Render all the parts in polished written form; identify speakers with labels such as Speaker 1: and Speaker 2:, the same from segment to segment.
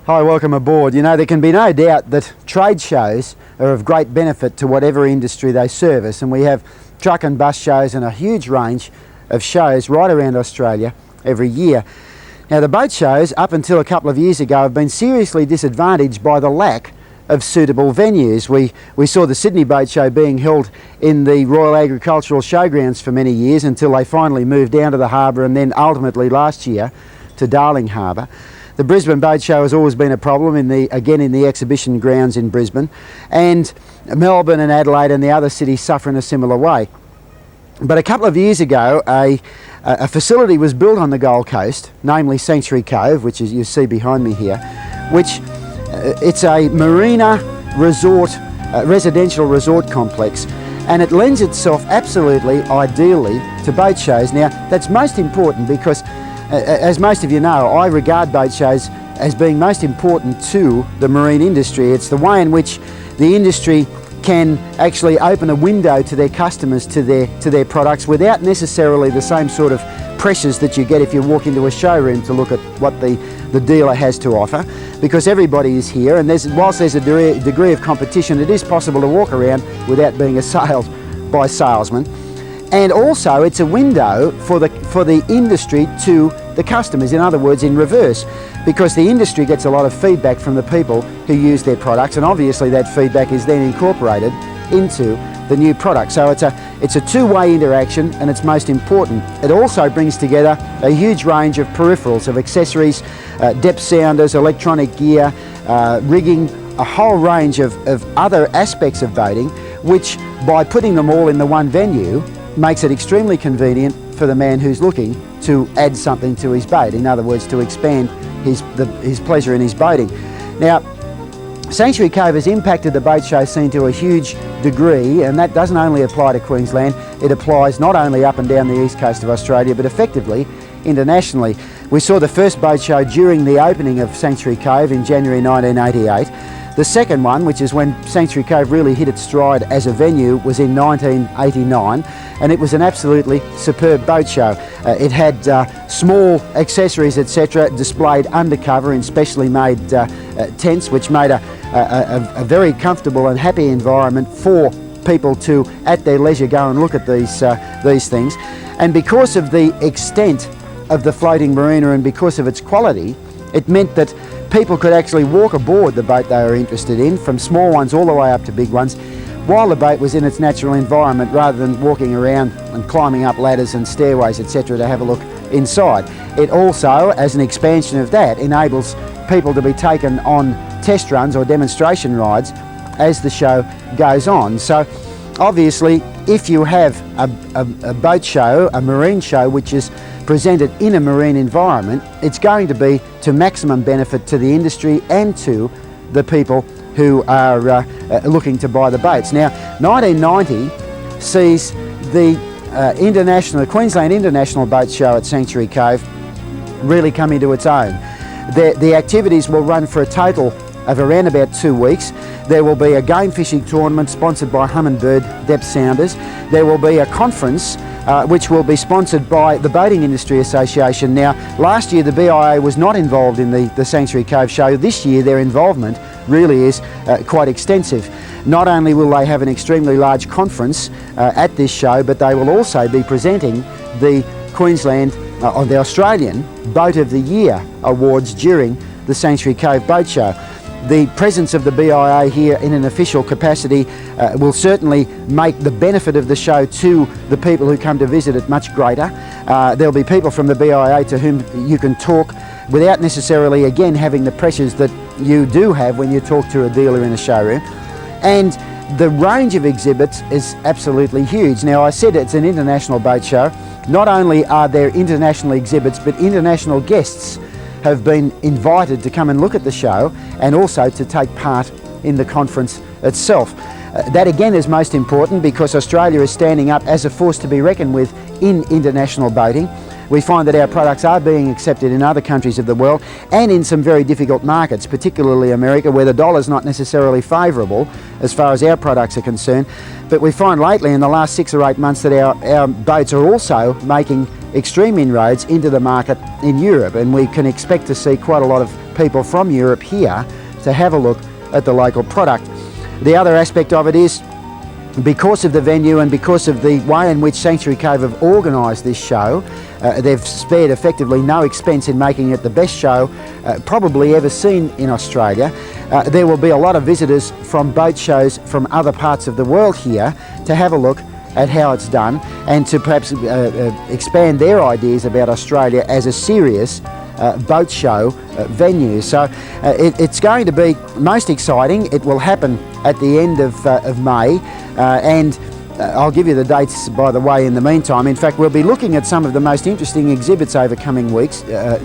Speaker 1: Hi, welcome aboard. You know, there can be no doubt that trade shows are of great benefit to whatever industry they service, and we have truck and bus shows and a huge range of shows right around Australia every year. Now, the boat shows, up until a couple of years ago, have been seriously disadvantaged by the lack of suitable venues. We saw the Sydney Boat Show being held in the Royal Agricultural Showgrounds for many years until they finally moved down to the harbour, and then ultimately last year to Darling Harbour. The Brisbane Boat Show has always been a problem, in the exhibition grounds in Brisbane, and Melbourne and Adelaide and the other cities suffer in a similar way. But a couple of years ago, a facility was built on the Gold Coast, namely Sanctuary Cove, which is, you see behind me here, which it's a marina resort, residential resort complex, and it lends itself absolutely ideally to boat shows. Now, that's most important because, as most of you know, I regard boat shows as being most important to the marine industry. It's the way in which the industry can actually open a window to their customers, to their products, without necessarily the same sort of pressures that you get if you walk into a showroom to look at what the dealer has to offer, because everybody is here, and whilst there's a degree of competition, it is possible to walk around without being assailed by salesmen. And also it's a window for the industry to the customers, in other words, in reverse, because the industry gets a lot of feedback from the people who use their products, and obviously that feedback is then incorporated into the new product. So it's a two-way interaction, and it's most important. It also brings together a huge range of peripherals, of accessories, depth sounders, electronic gear, rigging, a whole range of other aspects of boating, which by putting them all in the one venue makes it extremely convenient for the man who's looking to add something to his boat, in other words, to expand his pleasure in his boating. Now, Sanctuary Cove has impacted the boat show scene to a huge degree, and that doesn't only apply to Queensland, it applies not only up and down the east coast of Australia, but effectively internationally. We saw the first boat show during the opening of Sanctuary Cove in January 1988. The second one, which is when Sanctuary Cove really hit its stride as a venue, was in 1989, and it was an absolutely superb boat show. It had small accessories, etc., displayed undercover in specially made tents, which made a very comfortable and happy environment for people to, at their leisure, go and look at these things. And because of the extent of the floating marina and because of its quality, it meant that people could actually walk aboard the boat they were interested in, from small ones all the way up to big ones, while the boat was in its natural environment, rather than walking around and climbing up ladders and stairways, etc., to have a look inside. It also, as an expansion of that, enables people to be taken on test runs or demonstration rides as the show goes on. So obviously, if you have a boat show, a marine show, which is presented in a marine environment, it's going to be to maximum benefit to the industry and to the people who are looking to buy the boats. Now, 1990 sees the Queensland International Boat Show at Sanctuary Cove really come into its own. The activities will run for a total of around about 2 weeks. There will be a game fishing tournament sponsored by Humminbird Depth Sounders. There will be a conference which will be sponsored by the Boating Industry Association. Now, last year the BIA was not involved in the Sanctuary Cove show. This year their involvement really is quite extensive. Not only will they have an extremely large conference at this show, but they will also be presenting the Queensland or the Australian Boat of the Year awards during the Sanctuary Cove Boat Show. The presence of the BIA here in an official capacity will certainly make the benefit of the show to the people who come to visit it much greater. There'll be people from the BIA to whom you can talk without necessarily, again, having the pressures that you do have when you talk to a dealer in a showroom. And the range of exhibits is absolutely huge. Now, I said it's an international boat show. Not only are there international exhibits, but international guests have been invited to come and look at the show and also to take part in the conference itself. That again is most important because Australia is standing up as a force to be reckoned with in international boating. We find that our products are being accepted in other countries of the world and in some very difficult markets, particularly America, where the dollar's not necessarily favourable as far as our products are concerned. But we find lately in the last 6 or 8 months that our boats are also making extreme inroads into the market in Europe, and we can expect to see quite a lot of people from Europe here to have a look at the local product. The other aspect of it is, because of the venue and because of the way in which Sanctuary Cove have organised this show, they've spared effectively no expense in making it the best show probably ever seen in Australia. There will be a lot of visitors from boat shows from other parts of the world here to have a look at how it's done and to perhaps expand their ideas about Australia as a serious boat show venue. So it's going to be most exciting. It will happen at the end of May, and I'll give you the dates, by the way, in the meantime. In fact, we'll be looking at some of the most interesting exhibits over coming weeks,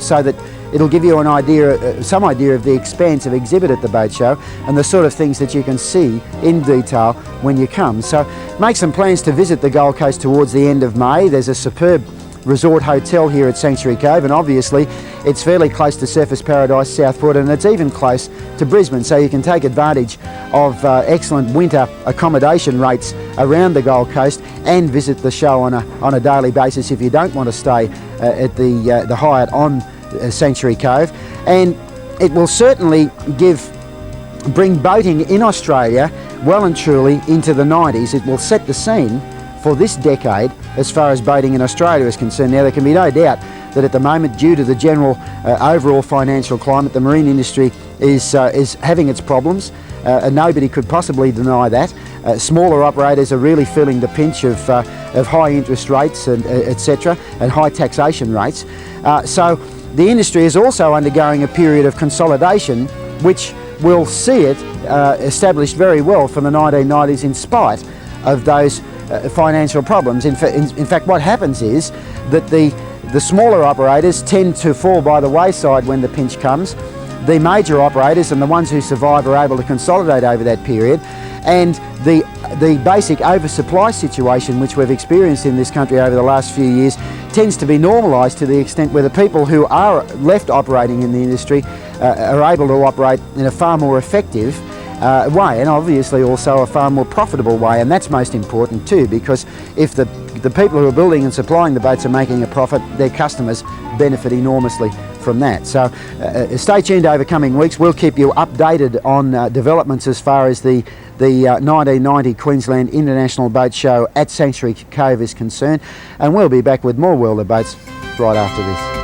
Speaker 1: so that it'll give you an idea, some idea of the expansive exhibit at the boat show and the sort of things that you can see in detail when you come. So make some plans to visit the Gold Coast towards the end of May. There's a superb resort hotel here at Sanctuary Cove, and obviously it's fairly close to Surfers Paradise Southport, and it's even close to Brisbane, so you can take advantage of excellent winter accommodation rates around the Gold Coast and visit the show on a daily basis if you don't want to stay at the Hyatt on Sanctuary Cove. And it will certainly bring boating in Australia well and truly into the 90s. It will set the scene for this decade as far as boating in Australia is concerned. Now, there can be no doubt that at the moment, due to the general overall financial climate, the marine industry is having its problems, and nobody could possibly deny that. Smaller operators are really feeling the pinch of high interest rates and etc., and high taxation rates. So the industry is also undergoing a period of consolidation, which will see it established very well for the 1990s in spite of those financial problems. In fact, what happens is that the smaller operators tend to fall by the wayside when the pinch comes. The major operators and the ones who survive are able to consolidate over that period, and the basic oversupply situation which we've experienced in this country over the last few years tends to be normalised to the extent where the people who are left operating in the industry are able to operate in a far more effective way, and obviously also a far more profitable way. And that's most important too, because if the people who are building and supplying the boats are making a profit, their customers benefit enormously from that. So stay tuned over coming weeks. We'll keep you updated on developments as far as the 1990 Queensland International Boat Show at Sanctuary Cove is concerned, and we'll be back with more World of Boats right after this.